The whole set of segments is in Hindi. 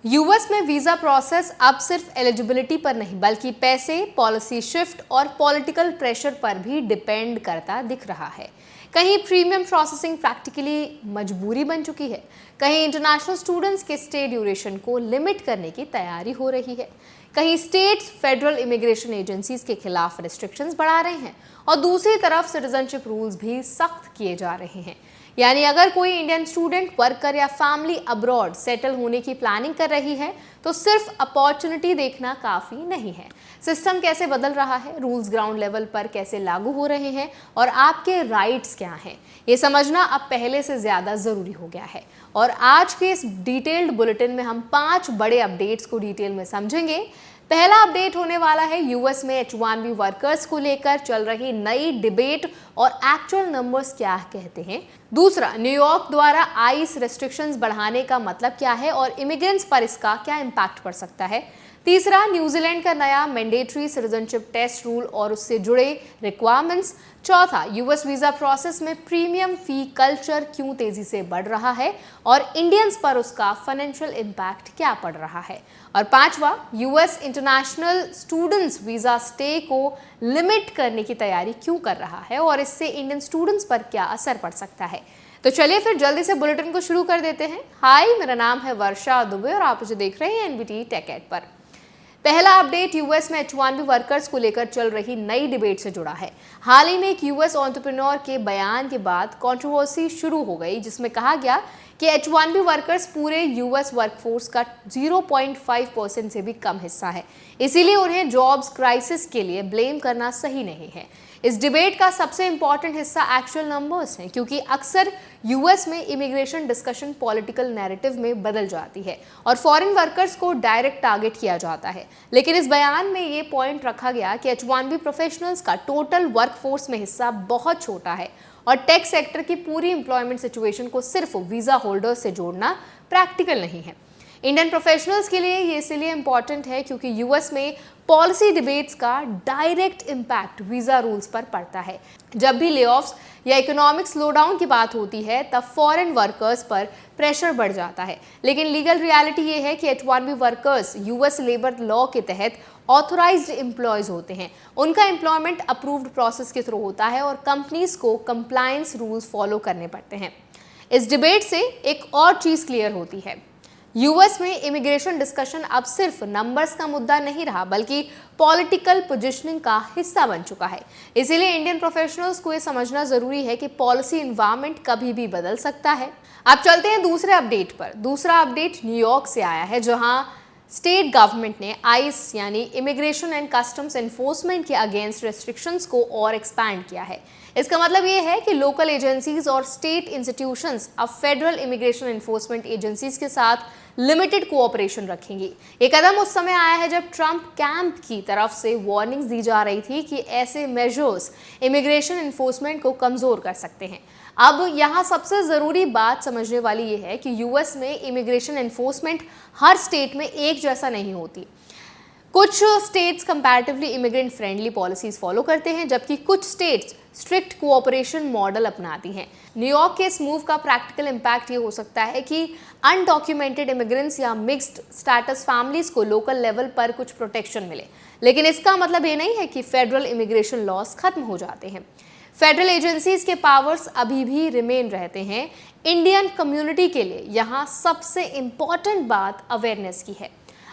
यूएस में वीजा प्रोसेस अब सिर्फ एलिजिबिलिटी पर नहीं बल्कि पैसे, पॉलिसी शिफ्ट और पॉलिटिकल प्रेशर पर भी डिपेंड करता दिख रहा है। कहीं प्रीमियम प्रोसेसिंग प्रैक्टिकली मजबूरी बन चुकी है, कहीं इंटरनेशनल स्टूडेंट्स के स्टे ड्यूरेशन को लिमिट करने की तैयारी हो रही है, कहीं स्टेट्स फेडरल इमिग्रेशन एजेंसीज के खिलाफ रिस्ट्रिक्शंस बढ़ा रहे हैं और दूसरी तरफ सिटीजनशिप रूल्स भी सख्त किए जा रहे हैं। यानी अगर कोई इंडियन स्टूडेंट, वर्कर या फैमिली अब्रॉड सेटल होने की प्लानिंग कर रही है तो सिर्फ अपॉर्चुनिटी देखना काफ़ी नहीं है। सिस्टम कैसे बदल रहा है, रूल्स ग्राउंड लेवल पर कैसे लागू हो रहे हैं और आपके राइट्स क्या हैं, ये समझना अब पहले से ज़्यादा ज़रूरी हो गया है। और आज के इस डिटेल्ड बुलेटिन में हम 5 बड़े अपडेट्स को डिटेल में समझेंगे। पहला अपडेट होने वाला है यूएस में H1B वर्कर्स को लेकर चल रही नई डिबेट और एक्चुअल नंबर्स क्या कहते हैं। दूसरा, न्यूयॉर्क द्वारा आइस रेस्ट्रिक्शंस बढ़ाने का मतलब क्या है और इमिग्रेंट्स पर इसका क्या इम्पैक्ट पड़ सकता है। तीसरा, न्यूजीलैंड का नया मैंडेटरी सिटीजनशिप टेस्ट रूल और उससे जुड़े रिक्वायरमेंट्स। चौथा, यूएस वीजा प्रोसेस में प्रीमियम फी कल्चर क्यों तेजी से बढ़ रहा है और इंडियंस पर उसका फाइनेंशियल इम्पैक्ट क्या पड़ रहा है। और पांचवा, US international students visa stay को लिमिट करने की तैयारी क्यों कर रहा है और इससे इंडियन स्टूडेंट्स पर क्या असर पड़ सकता है। तो चलिए फिर जल्दी से बुलेटिन को शुरू कर देते हैं। हाय, मेरा नाम है वर्षा दुबे और आप मुझे देख रहे हैं एनबीटी टेक एड पर। पहला अपडेट यूएस में H1B वर्कर्स को लेकर चल रही नई डिबेट से जुड़ा है। हाल ही में एक यूएस एंटरप्रेन्योर के बयान के बाद कंट्रोवर्सी शुरू हो गई, जिसमें कहा गया कि H1B वर्कर्स पूरे यूएस वर्कफोर्स का 0.5% से भी कम हिस्सा है, इसीलिए उन्हें जॉब्स क्राइसिस के लिए ब्लेम करना सही नहीं है। इस डिबेट का सबसे इंपॉर्टेंट हिस्सा एक्चुअल नंबर्स हैं, क्योंकि अक्सर यूएस में इमिग्रेशन डिस्कशन पॉलिटिकल नैरेटिव में बदल जाती है और फॉरेन वर्कर्स को डायरेक्ट टारगेट किया जाता है। लेकिन इस बयान में ये पॉइंट रखा गया कि H1B प्रोफेशनल्स का टोटल वर्कफोर्स में हिस्सा बहुत छोटा है और टेक सेक्टर की पूरी एम्प्लॉयमेंट सिचुएशन को सिर्फ वीजा होल्डर्स से जोड़ना प्रैक्टिकल नहीं है। इंडियन प्रोफेशनल्स के लिए ये इसलिए इंपॉर्टेंट है क्योंकि यूएस में पॉलिसी डिबेट्स का डायरेक्ट इम्पैक्ट वीजा रूल्स पर पड़ता है। जब भी लेऑफ्स या इकोनॉमिक स्लोडाउन की बात होती है तब फॉरेन वर्कर्स पर प्रेशर बढ़ जाता है। लेकिन लीगल रियलिटी ये है कि H1B workers US labour law के तहत ऑथोराइज्ड एम्प्लॉयज होते हैं। उनका एम्प्लॉयमेंट अप्रूव्ड प्रोसेस के थ्रू होता है और कंपनीज को कंप्लायंस रूल्स फॉलो करने पड़ते हैं। इस डिबेट से एक और चीज़ क्लियर होती है, यूएस में इमिग्रेशन डिस्कशन अब सिर्फ नंबर्स का मुद्दा नहीं रहा बल्कि पॉलिटिकल पोजीशनिंग का हिस्सा बन चुका है। इसीलिए इंडियन प्रोफेशनल्स को ये समझना जरूरी है कि पॉलिसी एनवायरनमेंट कभी भी बदल सकता है। अब चलते हैं दूसरे अपडेट पर। दूसरा अपडेट न्यूयॉर्क से आया है, जहां स्टेट गवर्नमेंट ने आइस यानी इमिग्रेशन एंड कस्टम्स एनफोर्समेंट के अगेंस्ट रेस्ट्रिक्शंस को और एक्सपैंड किया है। इसका मतलब ये है कि लोकल एजेंसीज और स्टेट इंस्टीट्यूशंस अब फेडरल इमिग्रेशन एनफोर्समेंट एजेंसीज के साथ लिमिटेड कोऑपरेशन रखेंगी। ये कदम उस समय आया है जब ट्रंप कैंप की तरफ से वार्निंग्स दी जा रही थी कि ऐसे मेजर्स इमिग्रेशन एनफोर्समेंट को कमजोर कर सकते हैं। अब यहाँ सबसे ज़रूरी बात समझने वाली ये है कि यूएस में इमिग्रेशन एनफोर्समेंट हर स्टेट में एक जैसा नहीं होती। कुछ states comparatively immigrant friendly policies follow करते हैं, जबकि कुछ स्टेट्स स्ट्रिक्ट कोऑपरेशन मॉडल अपनाती हैं। न्यूयॉर्क के इस मूव का प्रैक्टिकल इम्पैक्ट ये हो सकता है कि अनडॉक्यूमेंटेड इमिग्रेंट्स या मिक्स्ड स्टेटस फैमिलीज को लोकल लेवल पर कुछ प्रोटेक्शन मिले, लेकिन इसका मतलब ये नहीं है कि फेडरल इमिग्रेशन लॉज खत्म हो जाते हैं। फेडरल एजेंसीज के पावर्स अभी भी रिमेन रहते हैं। इंडियन कम्युनिटी के लिए यहाँ सबसे इम्पॉर्टेंट बात अवेयरनेस की है।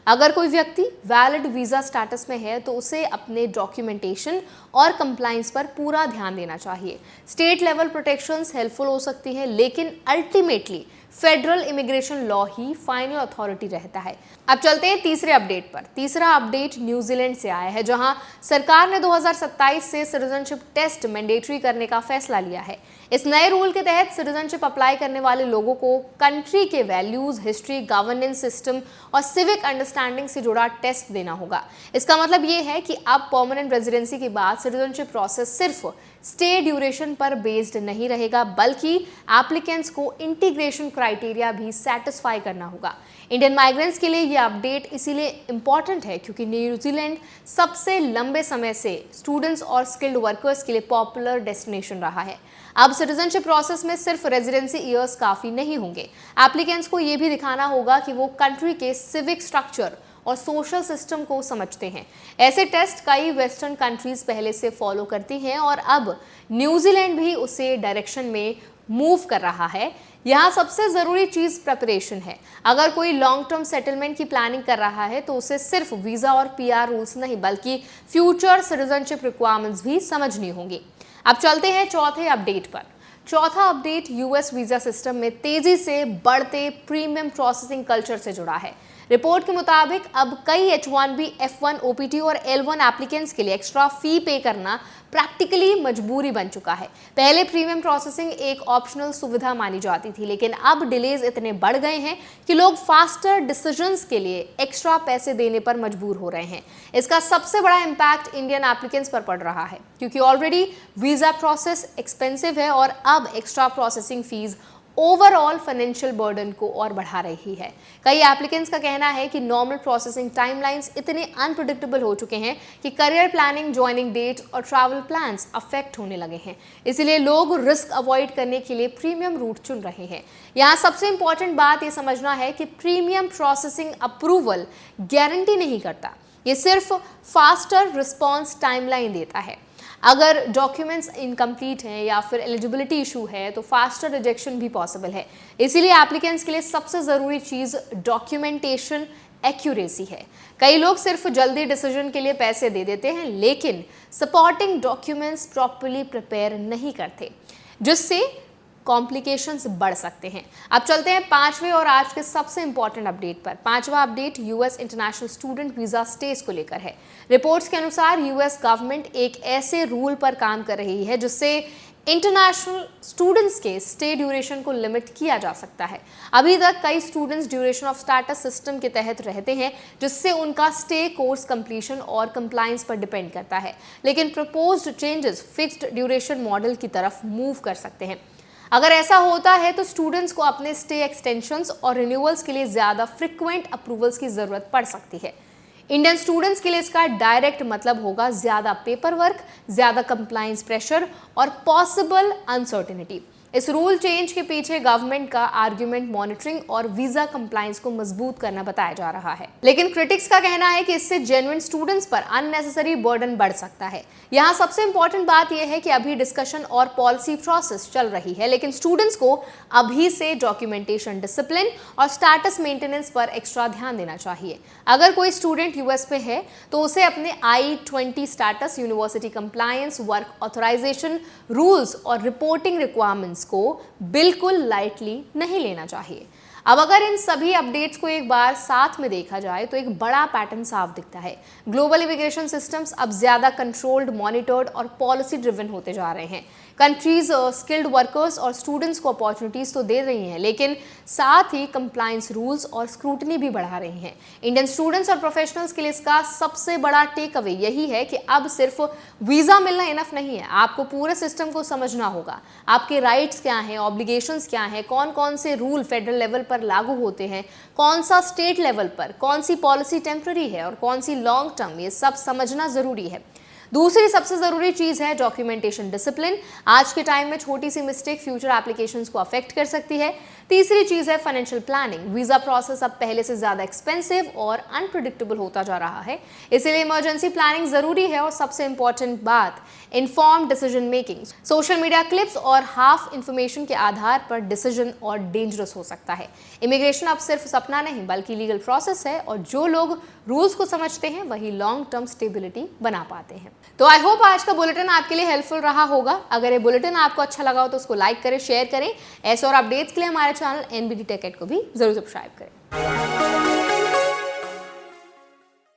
अगर कोई व्यक्ति वैलिड वीज़ा स्टेटस में है तो उसे अपने डॉक्यूमेंटेशन और कंप्लाइंस पर पूरा ध्यान देना चाहिए। स्टेट लेवल प्रोटेक्शंस हेल्पफुल हो सकती हैं, लेकिन अल्टीमेटली फेडरल इमिग्रेशन लॉ ही फाइनल अथॉरिटी रहता है। अब चलते हैं तीसरे अपडेट पर। तीसरा अपडेट न्यूजीलैंड से आया है, जहां सरकार ने 2027 से सिटीजनशिप टेस्ट मैंडेटरी करने का फैसला लिया है। इस नए रूल के तहत सिटीजनशिप अप्लाई करने वाले लोगों को कंट्री के वैल्यूज, हिस्ट्री, गवर्नेंस सिस्टम और सिविक अंडरस्टैंडिंग से जुड़ा टेस्ट देना होगा। इसका मतलब ये है कि अब परमानेंट रेजिडेंसी के बाद सिटीजनशिप प्रोसेस सिर्फ स्टे ड्यूरेशन पर बेस्ड नहीं रहेगा, बल्कि एप्लीकेंट्स को इंटीग्रेशन क्राइटेरिया भी सेटिस्फाई करना होगा। इंडियन माइग्रेंट्स के लिए ये अपडेट इसीलिए इम्पॉर्टेंट है क्योंकि न्यूजीलैंड सबसे लंबे समय से स्टूडेंट्स और स्किल्ड वर्कर्स के लिए पॉपुलर डेस्टिनेशन रहा है। अब सिटीजनशिप प्रोसेस में सिर्फ रेजिडेंसी ईयर्स काफी नहीं होंगे, एप्लीकेंट्स को ये भी दिखाना होगा कि वो कंट्री के सिविक स्ट्रक्चर और सोशल सिस्टम को समझते हैं। ऐसे टेस्ट कई वेस्टर्न कंट्रीज पहले से फॉलो करती हैं और अब न्यूजीलैंड भी उसे डायरेक्शन में मूव कर रहा है। यहाँ सबसे ज़रूरी चीज़ प्रिपरेशन है। अगर कोई लॉन्ग टर्म सेटलमेंट की प्लानिंग कर रहा है तो उसे सिर्फ वीज़ा और पीआर रूल्स नहीं बल्कि फ्यूचर सिटीजनशिप रिक्वायरमेंट्स भी समझनी होंगी। अब चलते हैं चौथे अपडेट पर। चौथा अपडेट यूएस वीज़ा सिस्टम में तेज़ी से बढ़ते प्रीमियम प्रोसेसिंग कल्चर से जुड़ा है। रिपोर्ट के मुताबिक अब कई H1B, F1 OPT और L1 एप्लीकेंट्स के लिए एक्स्ट्रा फी पे करना प्रैक्टिकली मजबूरी बन चुका है। पहले प्रीमियम प्रोसेसिंग एक ऑप्शनल सुविधा मानी जाती थी, लेकिन अब डिलेज इतने बढ़ गए हैं कि लोग फास्टर डिसीजंस के लिए एक्स्ट्रा पैसे देने पर मजबूर हो रहे हैं। इसका सबसे बड़ा इम्पैक्ट इंडियन एप्लीकेंट्स पर पड़ रहा है क्योंकि ऑलरेडी वीज़ा प्रोसेस एक्सपेंसिव है और अब extra processing fees overall financial burden को और बढ़ा रही है। कई एप्लीकेंट्स का कहना है कि नॉर्मल प्रोसेसिंग टाइमलाइंस इतने अनप्रेडिक्टेबल हो चुके हैं कि करियर प्लानिंग, ज्वाइनिंग डेट और ट्रैवल प्लान्स अफेक्ट होने लगे हैं। इसीलिए लोग रिस्क अवॉइड करने के लिए प्रीमियम रूट चुन रहे हैं। यहाँ सबसे इंपॉर्टेंट बात ये समझना है कि प्रीमियम प्रोसेसिंग अप्रूवल गारंटी नहीं करता, ये सिर्फ फास्टर रिस्पॉन्स टाइमलाइन देता है। अगर डॉक्यूमेंट्स इनकम्प्लीट हैं या फिर एलिजिबिलिटी इशू है तो फास्टर रिजेक्शन भी पॉसिबल है। इसीलिए एप्लीकेंट्स के लिए सबसे ज़रूरी चीज़ डॉक्यूमेंटेशन एक्यूरेसी है। कई लोग सिर्फ जल्दी डिसीजन के लिए पैसे दे देते हैं लेकिन सपोर्टिंग डॉक्यूमेंट्स प्रॉपर्ली प्रिपेयर नहीं करते, जिससे कॉम्प्लिकेशंस बढ़ सकते हैं। अब चलते हैं पांचवें और आज के सबसे इंपॉर्टेंट अपडेट पर। पांचवा update US international student visa stage को लेकर है। रिपोर्ट्स के अनुसार यूएस गवर्नमेंट एक ऐसे रूल पर काम कर रही है जिससे इंटरनेशनल स्टूडेंट्स के स्टे ड्यूरेशन को लिमिट किया जा सकता है। अभी तक कई students duration of status system के तहत रहते हैं जिससे उनका स्टे कोर्स कंप्लीशन और कंप्लायंस पर डिपेंड करता है, लेकिन proposed changes fixed duration model की तरफ मूव कर सकते हैं। अगर ऐसा होता है तो स्टूडेंट्स को अपने स्टे एक्सटेंशंस और रिन्यूअल्स के लिए ज़्यादा फ्रिक्वेंट अप्रूवल्स की ज़रूरत पड़ सकती है। इंडियन स्टूडेंट्स के लिए इसका डायरेक्ट मतलब होगा ज़्यादा पेपर वर्क, ज़्यादा कंप्लायंस प्रेशर और पॉसिबल अनसर्टेनिटी। इस रूल चेंज के पीछे गवर्नमेंट का आर्ग्यूमेंट मॉनिटरिंग और वीजा कंप्लायंस को मजबूत करना बताया जा रहा है, लेकिन क्रिटिक्स का कहना है कि इससे जेन्युइन स्टूडेंट्स पर अननेसेसरी बर्डन बढ़ सकता है। यहाँ सबसे इंपॉर्टेंट बात यह है कि अभी डिस्कशन और पॉलिसी प्रोसेस चल रही है, लेकिन स्टूडेंट्स को अभी से डॉक्यूमेंटेशन, डिसिप्लिन और स्टेटस मेंटेनेंस पर एक्स्ट्रा ध्यान देना चाहिए। अगर कोई स्टूडेंट यूएस पे है तो उसे अपने I-20 status, university compliance, work authorisation rules और रिपोर्टिंग रिक्वायरमेंट्स को बिल्कुल लाइटली नहीं लेना चाहिए। अब अगर इन सभी अपडेट्स को एक बार साथ में देखा जाए तो एक बड़ा पैटर्न साफ दिखता है। ग्लोबल इमिग्रेशन सिस्टम्स अब ज्यादा कंट्रोल्ड, मॉनिटर्ड और पॉलिसी ड्रिवन होते जा रहे हैं। कंट्रीज स्किल्ड वर्कर्स और स्टूडेंट्स को अपॉर्चुनिटीज तो दे रही हैं, लेकिन साथ ही कंप्लायंस रूल्स और स्क्रूटनी भी बढ़ा रही हैं। इंडियन स्टूडेंट्स और प्रोफेशनल्स के लिए इसका सबसे बड़ा टेक अवे यही है कि अब सिर्फ वीज़ा मिलना इनफ नहीं है, आपको पूरे सिस्टम को समझना होगा। आपके राइट्स क्या हैं, ऑब्लिगेशंस क्या हैं, कौन कौन से रूल फेडरल लेवल पर लागू होते हैं, कौन सा स्टेट लेवल पर, कौन सी पॉलिसी टेम्पररी है और कौन सी लॉन्ग टर्म, ये सब समझना ज़रूरी है। दूसरी सबसे ज़रूरी चीज़ है डॉक्यूमेंटेशन डिसिप्लिन। आज के टाइम में छोटी सी मिस्टेक फ्यूचर एप्लीकेशंस को अफेक्ट कर सकती है। तीसरी चीज़ है फाइनेंशियल प्लानिंग। वीज़ा प्रोसेस अब पहले से ज़्यादा एक्सपेंसिव और अनप्रिडिक्टेबल होता जा रहा है, इसीलिए इमरजेंसी प्लानिंग ज़रूरी है। और सबसे इंपॉर्टेंट बात, informed decision making. Social media clips और हाफ इंफॉर्मेशन के आधार पर डिसीजन और डेंजरस हो सकता है। इमिग्रेशन अब सिर्फ सपना नहीं बल्कि लीगल प्रोसेस है, और जो लोग रूल्स को समझते हैं वही लॉन्ग टर्म स्टेबिलिटी बना पाते हैं। तो आई होप आज का बुलेटिन आपके लिए हेल्पफुल रहा होगा। अगर ये बुलेटिन आपको अच्छा लगा हो तो उसको लाइक करें, शेयर करें। ऐसे और अपडेट्स के लिए हमारे चैनल NBT Tech Ed को भी जरूर सब्सक्राइब करें।